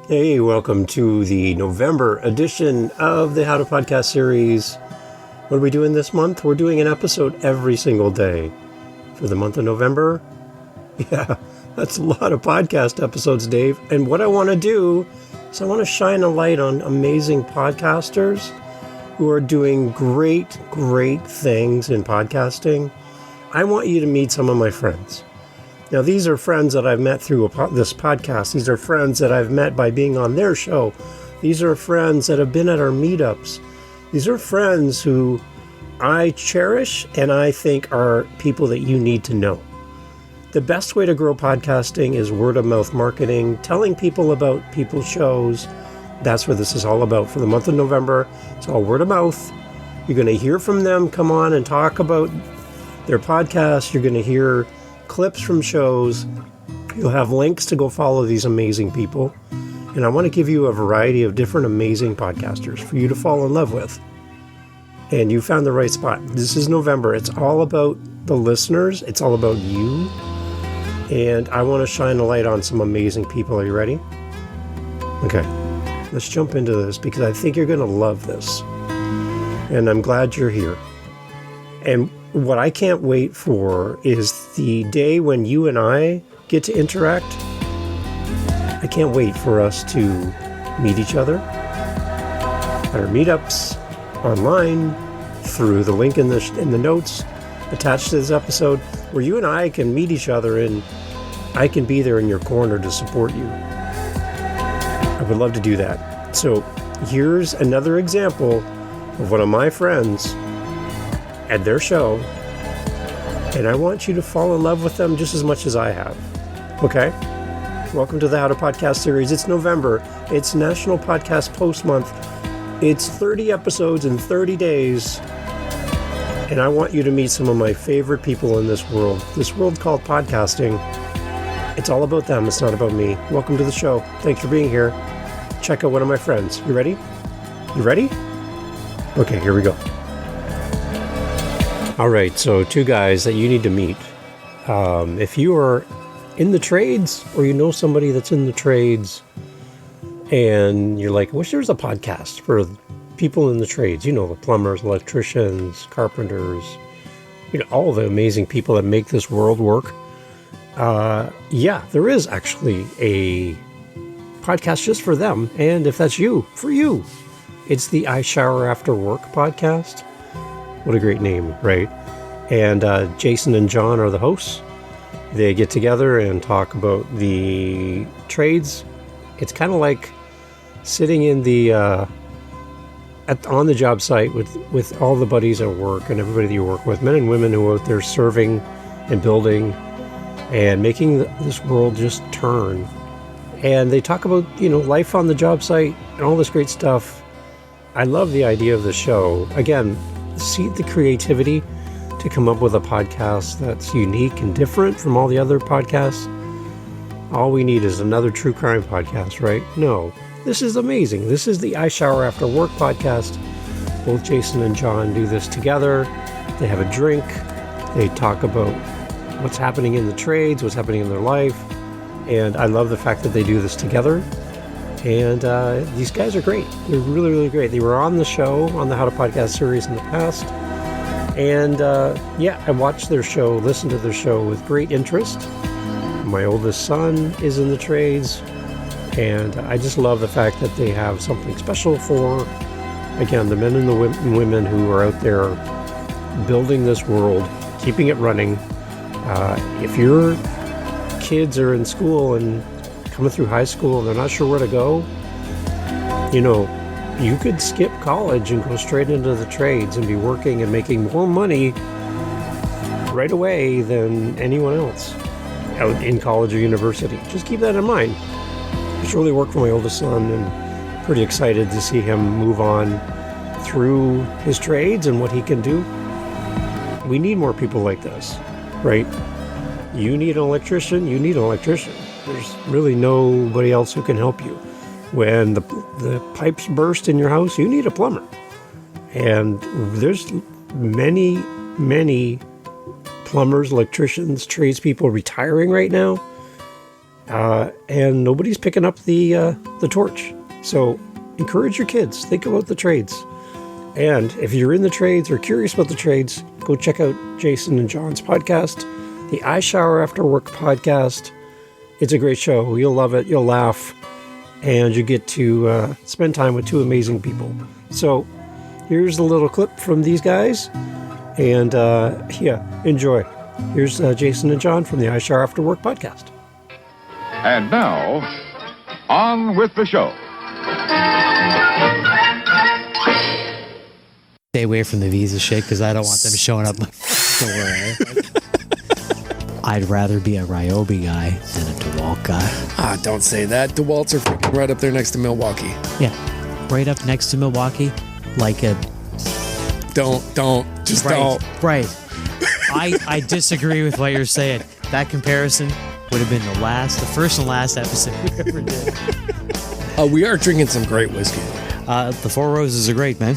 Hey, welcome to the November edition of the How to Podcast series. What are we doing this month? We're doing an episode every single day for the month of November. Yeah, that's a lot of podcast episodes, Dave. And what I want to do is I want to shine a light on amazing podcasters who are doing great things in podcasting. I want you to meet some of my friends. Now, these are friends that I've met through this podcast. These are friends that I've met by being on their show. These are friends that have been at our meetups. These are friends who I cherish and I think are people that you need to know. The best way to grow podcasting is word of mouth marketing, telling people about people's shows. That's what this is all about for the month of November. It's all word of mouth. You're going to hear from them come on and talk about their podcast. You're going to hear clips from shows. You'll have links to go follow these amazing people. And I want to give you a variety of different amazing podcasters for you to fall in love with. And you found the right spot. This is November. It's all about the listeners. It's all about you. And I want to shine a light on some amazing people. Are you ready? Okay. Let's jump into this because I think you're going to love this. And I'm glad you're here. And what I can't wait for is the day when you and I get to interact. I can't wait for us to meet each other at our meetups, online, through the link in the notes attached to this episode, where you and I can meet each other and I can be there in your corner to support you. I would love to do that. So here's another example of one of my friends at their show, and I want you to fall in love with them just as much as I have. Okay? Welcome to the How to Podcast series. It's November. It's National Podcast Post Month. It's 30 episodes in 30 days, and I want you to meet some of my favorite people in this world called podcasting. It's all about them. It's not about me. Welcome to the show. Thanks for being here. Check out one of my friends. You ready? You ready? Okay, here we go. All right, so two guys that you need to meet. If you are in the trades or you know somebody that's in the trades and you're like, I wish there was a podcast for people in the trades, you know, the plumbers, electricians, carpenters, you know, all the amazing people that make this world work. Yeah, there is actually a podcast just for them. And if that's you, for you, it's the I Shower After Work podcast. What a great name, right? And Jason and John are the hosts. They get together and talk about the trades. It's kind of like sitting in the on the job site with all the buddies at work and everybody that you work with, men and women who are out there serving and building and making this world just turn. And they talk about, you know, life on the job site and all this great stuff. I love the idea of the show. Again, see the creativity to come up with a podcast that's unique and different from all the other podcasts. All we need is another true crime podcast, right? No, this is amazing. This is the I Shower After Work podcast. Both Jason and John do this together. They have a drink. They talk about what's happening in the trades, what's happening in their life. And I love the fact that they do this together. And these guys are great. They're really great. They were on the show, on the How to Podcast series in the past. And yeah, I watched their show, listened to their show with great interest. My oldest son is in the trades. And I just love the fact that they have something special for, again, the men and the women who are out there building this world, keeping it running. If your kids are in school and coming through high school and they're not sure where to go, you know, you could skip college and go straight into the trades and be working and making more money right away than anyone else out in college or university. Just keep that in mind. It's really worked for my oldest son, and pretty excited to see him move on through his trades and what he can do. We need more people like this, right? You need an electrician, you need an electrician. There's really nobody else who can help you. When the pipes burst in your house, you need a plumber. And there's many plumbers, electricians, tradespeople retiring right now. and nobody's picking up the torch. So encourage your kids. Think about the trades. And if you're in the trades or curious about the trades, go check out Jason and John's podcast, the I Shower After Work podcast. It's a great show. You'll love it. You'll laugh. And you get to spend time with two amazing people. So here's a little clip from these guys. And enjoy. Here's Jason and John from the I Shower After Work podcast. And now, on with the show. Stay away from the visa shit because I don't want them showing up. Don't worry. I'd rather be a Ryobi guy than a DeWalt guy. Don't say that. DeWalt's are freaking right up there next to Milwaukee. Yeah, right up next to Milwaukee, like a... Don't. Right. I disagree with what you're saying. That comparison would have been the first and last episode we ever did. We are drinking some great whiskey. The Four Roses are great, man.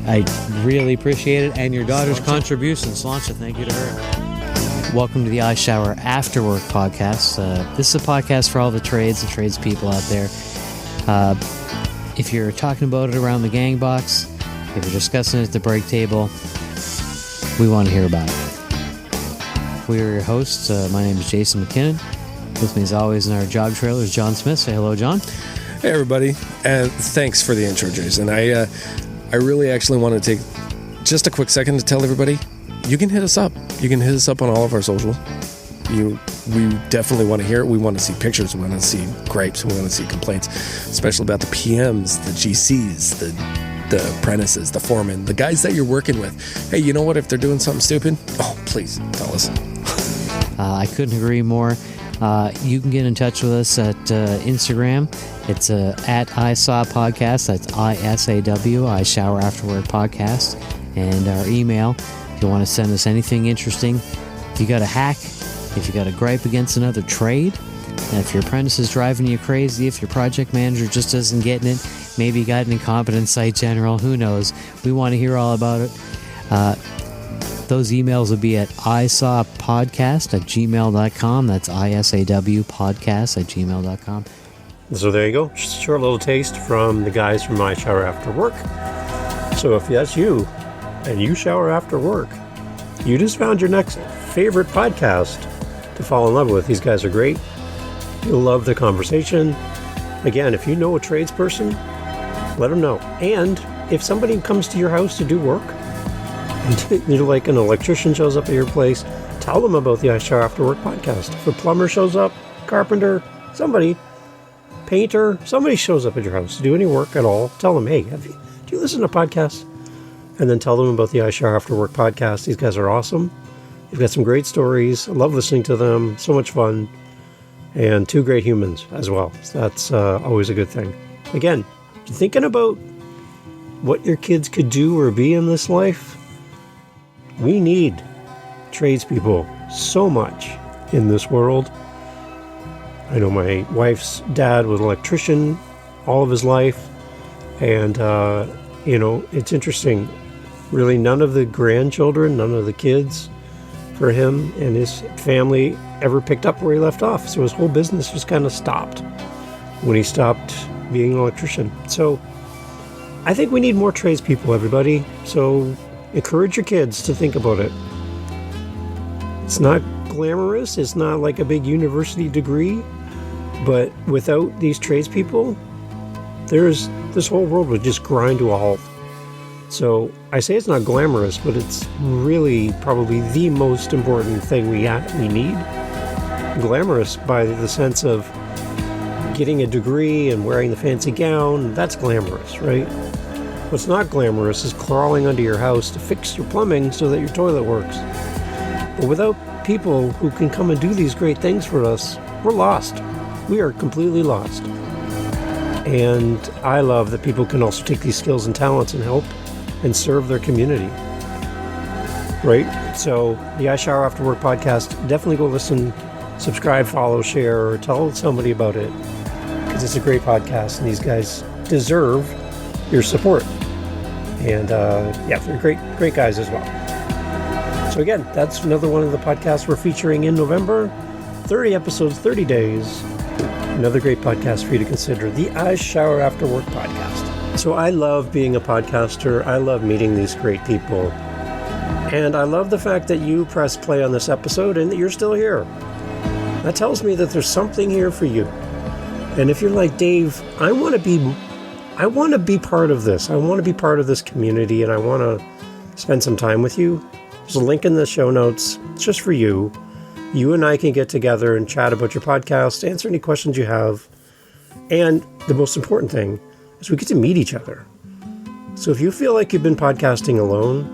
I really appreciate it. And your daughter's contribution, Slancha, thank you to her. Welcome to the I Shower After Work podcast. This is a podcast for all the tradespeople out there. If you're talking about it around the gang box, if you're discussing it at the break table, we want to hear about it. We are your hosts. My name is Jason McKinnon. With me as always in our job trailer is John Smith. Say hello, John. Hey, everybody. And thanks for the intro, Jason. I really actually want to take just a quick second to tell everybody, you can hit us up. You can hit us up on all of our social. We definitely want to hear it. We want to see pictures. We want to see gripes. We want to see complaints, especially about the PMs, the GCs, the apprentices, the foremen, the guys that you're working with. Hey, you know what? If they're doing something stupid, please tell us. I couldn't agree more. You can get in touch with us at Instagram. It's at I Saw Podcast. That's ISAW, I Shower After Work Podcast. And our email, if you want to send us anything interesting, if you got a hack, if you got a gripe against another trade, and if your apprentice is driving you crazy, if your project manager just isn't getting it, maybe you got an incompetent site general, who knows? We want to hear all about it. Those emails will be at isawpodcast@gmail.com. That's isawpodcast@gmail.com. So there you go. Just a short little taste from the guys from I Shower After Work. So if that's you, and you shower after work, you just found your next favorite podcast to fall in love with. These guys are great. You'll love the conversation. Again, if you know a tradesperson, let them know. And if somebody comes to your house to do work, and you're like an electrician shows up at your place, tell them about the I Shower After Work podcast. If a plumber shows up, carpenter, somebody, painter, somebody shows up at your house to do any work at all, tell them, hey, do you listen to podcasts? And then tell them about the I Shower After Work podcast. These guys are awesome. They've got some great stories. I love listening to them. So much fun. And two great humans as well. So that's always a good thing. Again, you're thinking about what your kids could do or be in this life? We need tradespeople so much in this world. I know my wife's dad was an electrician all of his life. And, it's interesting. Really, none of the grandchildren, none of the kids for him and his family ever picked up where he left off. So his whole business just kind of stopped when he stopped being an electrician. So I think we need more tradespeople, everybody. So encourage your kids to think about it. It's not glamorous. It's not like a big university degree. But without these tradespeople, this whole world would just grind to a halt. So I say it's not glamorous, but it's really probably the most important thing we need. Glamorous by the sense of getting a degree and wearing the fancy gown. That's glamorous, right? What's not glamorous is crawling under your house to fix your plumbing so that your toilet works. But without people who can come and do these great things for us, we're lost. We are completely lost. And I love that people can also take these skills and talents and help and serve their community. Right? So the I Shower After Work podcast, definitely go listen, subscribe, follow, share, or tell somebody about it, because it's a great podcast and these guys deserve your support. And they're great guys as well. So again, that's another one of the podcasts we're featuring in November. 30 episodes, 30 days. Another great podcast for you to consider, the I Shower After Work podcast. So I love being a podcaster. I love meeting these great people. And I love the fact that you pressed play on this episode and that you're still here. That tells me that there's something here for you. And if you're like, Dave, I want to be part of this. I want to be part of this community, and I want to spend some time with you. There's a link in the show notes. It's just for you. You and I can get together and chat about your podcast, answer any questions you have. And the most important thing is we get to meet each other. So if you feel like you've been podcasting alone,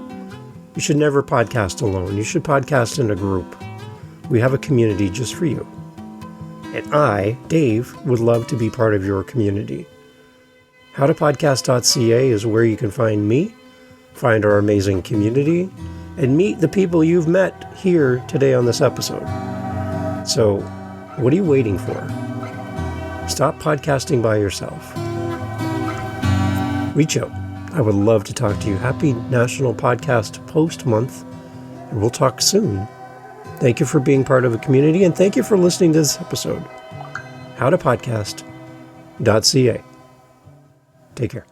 you should never podcast alone. You should podcast in a group. We have a community just for you. And I, Dave, would love to be part of your community. HowToPodcast.ca is where you can find me, find our amazing community, and meet the people you've met here today on this episode. So, what are you waiting for? Stop podcasting by yourself. Reach out. I would love to talk to you. Happy National Podcast Post Month, and we'll talk soon. Thank you for being part of a community, and thank you for listening to this episode. HowToPodcast.ca. Take care.